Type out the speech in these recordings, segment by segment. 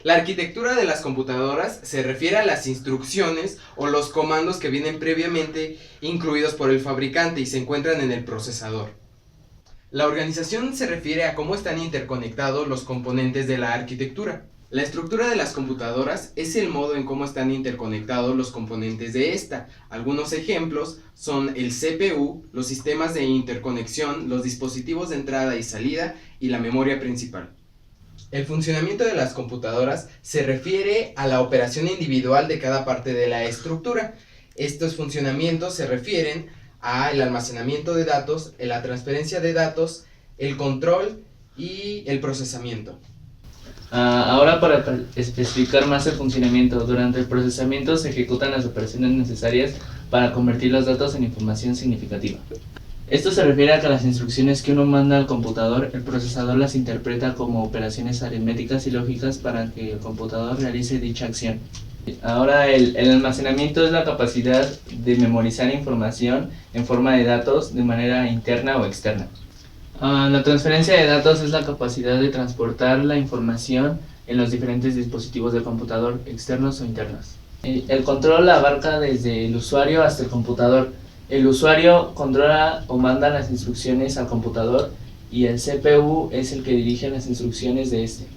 La arquitectura de las computadoras se refiere a las instrucciones o los comandos que vienen previamente incluidos por el fabricante y se encuentran en el procesador. La organización se refiere a cómo están interconectados los componentes de la arquitectura. La estructura de las computadoras es el modo en cómo están interconectados los componentes de esta. Algunos ejemplos son el CPU, los sistemas de interconexión, los dispositivos de entrada y salida y la memoria principal. El funcionamiento de las computadoras se refiere a la operación individual de cada parte de la estructura. Estos funcionamientos se refieren al almacenamiento de datos, la transferencia de datos, el control y el procesamiento. Ahora para especificar más el funcionamiento, durante el procesamiento se ejecutan las operaciones necesarias para convertir los datos en información significativa. Esto se refiere a que las instrucciones que uno manda al computador, el procesador las interpreta como operaciones aritméticas y lógicas para que el computador realice dicha acción. Ahora el almacenamiento es la capacidad de memorizar información en forma de datos de manera interna o externa. La transferencia de datos es la capacidad de transportar la información en los diferentes dispositivos del computador, externos o internos. El control abarca desde el usuario hasta el computador. El usuario controla o manda las instrucciones al computador y el CPU es el que dirige las instrucciones de este.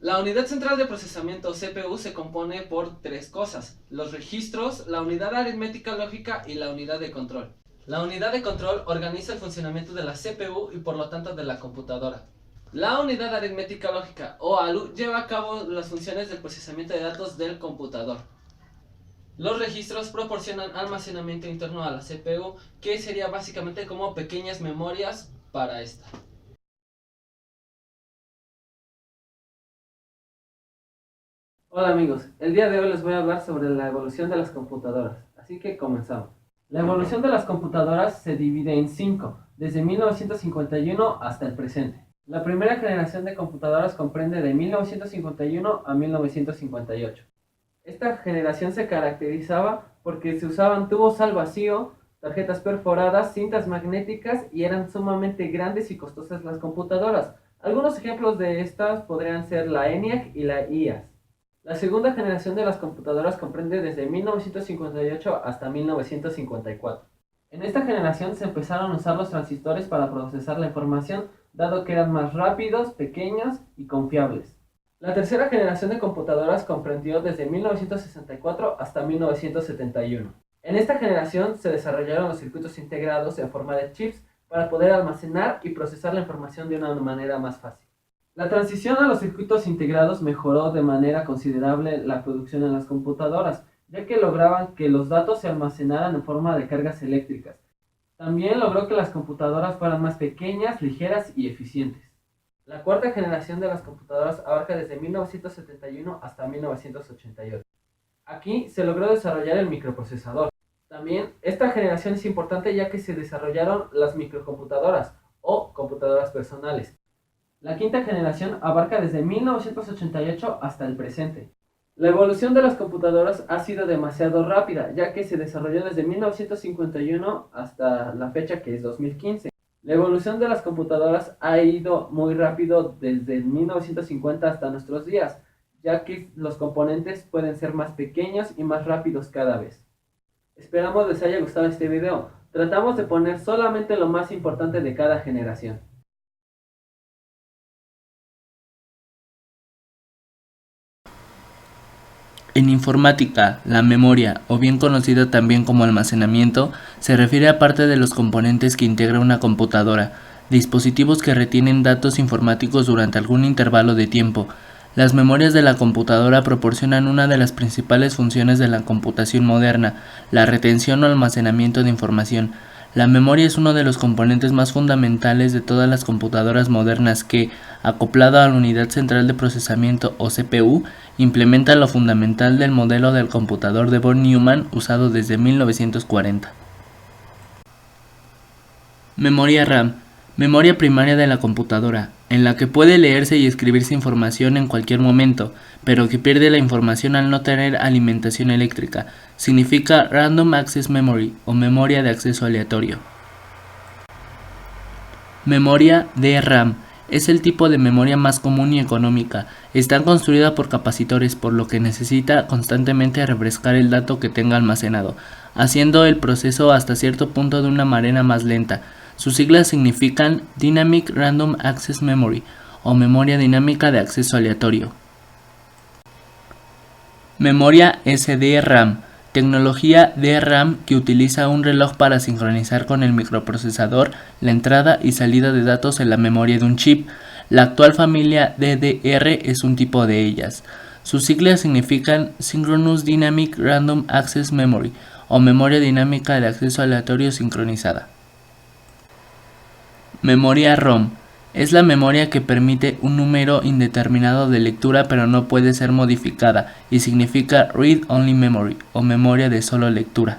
La unidad central de procesamiento CPU se compone por tres cosas: los registros, la unidad aritmética lógica y la unidad de control. La unidad de control organiza el funcionamiento de la CPU y por lo tanto de la computadora. La unidad aritmética lógica o ALU lleva a cabo las funciones del procesamiento de datos del computador. Los registros proporcionan almacenamiento interno a la CPU, que sería básicamente como pequeñas memorias para esta. Hola amigos, el día de hoy les voy a hablar sobre la evolución de las computadoras, así que comenzamos. La evolución de las computadoras se divide en 5, desde 1951 hasta el presente. La primera generación de computadoras comprende de 1951 a 1958. Esta generación se caracterizaba porque se usaban tubos al vacío, tarjetas perforadas, cintas magnéticas y eran sumamente grandes y costosas las computadoras. Algunos ejemplos de estas podrían ser la ENIAC y la IAS. La segunda generación de las computadoras comprende desde 1958 hasta 1954. En esta generación se empezaron a usar los transistores para procesar la información, dado que eran más rápidos, pequeños y confiables. La tercera generación de computadoras comprendió desde 1964 hasta 1971. En esta generación se desarrollaron los circuitos integrados en forma de chips para poder almacenar y procesar la información de una manera más fácil. La transición a los circuitos integrados mejoró de manera considerable la producción en las computadoras, ya que lograban que los datos se almacenaran en forma de cargas eléctricas. También logró que las computadoras fueran más pequeñas, ligeras y eficientes. La cuarta generación de las computadoras abarca desde 1971 hasta 1988. Aquí se logró desarrollar el microprocesador. También esta generación es importante ya que se desarrollaron las microcomputadoras o computadoras personales. La quinta generación abarca desde 1988 hasta el presente. La evolución de las computadoras ha sido demasiado rápida, ya que se desarrolló desde 1951 hasta la fecha que es 2015. La evolución de las computadoras ha ido muy rápido desde 1950 hasta nuestros días, ya que los componentes pueden ser más pequeños y más rápidos cada vez. Esperamos les haya gustado este video. Tratamos de poner solamente lo más importante de cada generación. En informática, la memoria, o bien conocida también como almacenamiento, se refiere a parte de los componentes que integra una computadora, dispositivos que retienen datos informáticos durante algún intervalo de tiempo. Las memorias de la computadora proporcionan una de las principales funciones de la computación moderna, la retención o almacenamiento de información. La memoria es uno de los componentes más fundamentales de todas las computadoras modernas que, acoplado a la unidad central de procesamiento o CPU, implementa lo fundamental del modelo del computador de von Neumann usado desde 1940. Memoria RAM, memoria primaria de la computadora, en la que puede leerse y escribirse información en cualquier momento, pero que pierde la información al no tener alimentación eléctrica. Significa Random Access Memory o memoria de acceso aleatorio. Memoria DRAM, Es el tipo de memoria más común y económica. Está construida por capacitores, por lo que necesita constantemente refrescar el dato que tenga almacenado, haciendo el proceso hasta cierto punto de una manera más lenta. Sus siglas significan Dynamic Random Access Memory o memoria dinámica de acceso aleatorio. Memoria SDRAM. Tecnología DRAM que utiliza un reloj para sincronizar con el microprocesador la entrada y salida de datos en la memoria de un chip. La actual familia DDR es un tipo de ellas. Sus siglas significan Synchronous Dynamic Random Access Memory o memoria dinámica de acceso aleatorio sincronizada. Memoria ROM. Es la memoria que permite un número indeterminado de lectura pero no puede ser modificada y significa Read Only Memory o memoria de solo lectura.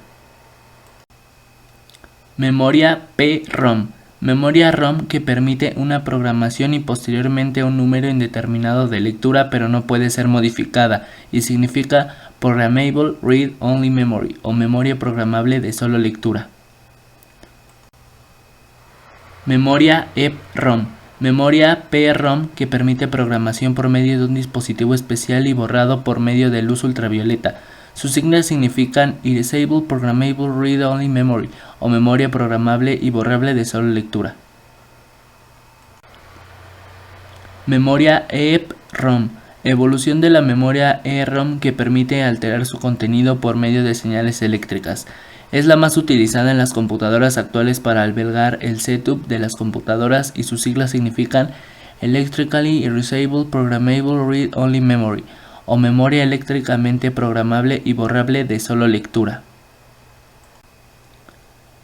Memoria PROM. Memoria ROM que permite una programación y posteriormente un número indeterminado de lectura pero no puede ser modificada y significa Programmable Read Only Memory o memoria programable de solo lectura. Memoria EPROM. Memoria PROM que permite programación por medio de un dispositivo especial y borrado por medio de luz ultravioleta. Sus siglas significan Erasable Programmable Read Only Memory o memoria programable y borrable de solo lectura. Memoria EEPROM. Evolución de la memoria EEPROM que permite alterar su contenido por medio de señales eléctricas. Es la más utilizada en las computadoras actuales para albergar el setup de las computadoras y sus siglas significan Electrically Erasable Programmable Read Only Memory o memoria eléctricamente programable y borrable de solo lectura.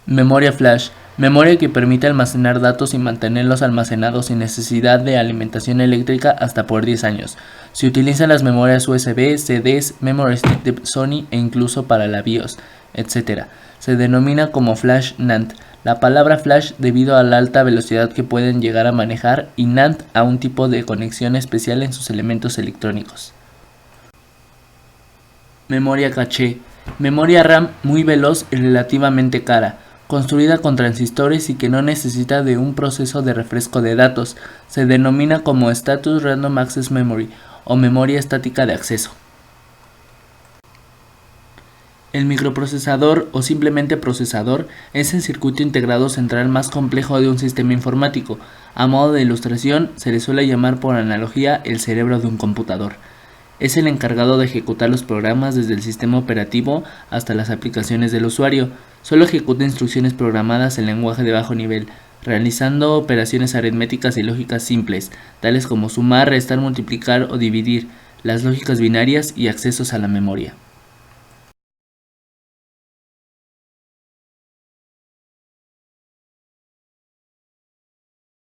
Memoria flash. Memoria que permite almacenar datos y mantenerlos almacenados sin necesidad de alimentación eléctrica hasta por 10 años. Se utilizan las memorias USB, CDs, Memory Stick de Sony e incluso para la BIOS, etc. Se denomina como flash NAND. La palabra flash debido a la alta velocidad que pueden llegar a manejar y NAND a un tipo de conexión especial en sus elementos electrónicos. Memoria caché. Memoria RAM muy veloz y relativamente cara, construida con transistores y que no necesita de un proceso de refresco de datos. Se denomina como Status Random Access Memory o memoria estática de acceso. El microprocesador o simplemente procesador es el circuito integrado central más complejo de un sistema informático. A modo de ilustración, se le suele llamar por analogía el cerebro de un computador. Es el encargado de ejecutar los programas desde el sistema operativo hasta las aplicaciones del usuario. Solo ejecuta instrucciones programadas en lenguaje de bajo nivel, realizando operaciones aritméticas y lógicas simples, tales como sumar, restar, multiplicar o dividir, las lógicas binarias y accesos a la memoria.